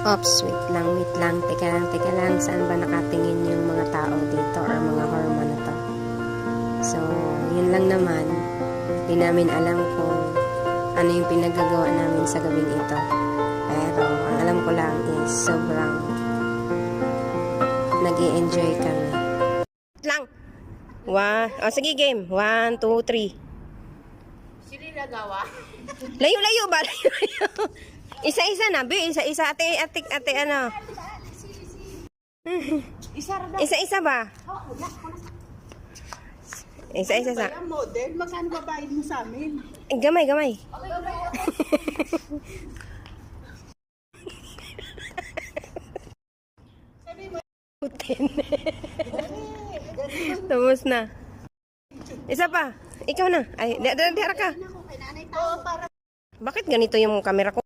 Ops, wait lang. Teka lang. Saan ba nakatingin yung mga tao dito or mga hormone na to? So, yun lang naman. Di namin alam kung ano yung pinagagawa namin sa gabing ito. Pero, ang alam ko lang is sobrang nag-i-enjoy kami. Lang! Sige, game. 1, 2, 3. Sino nagawa? Layo ba? Layo. Isa-isa na, Bi. Isa-isa. Ate, ano? Isa-isa ba? Isa-isa sa... Kaya model, magkano babayad mo sa amin? Gamay. Putin. Tapos na. Isa pa. Ikaw na. Ay, dara ka. Bakit ganito yung camera ko?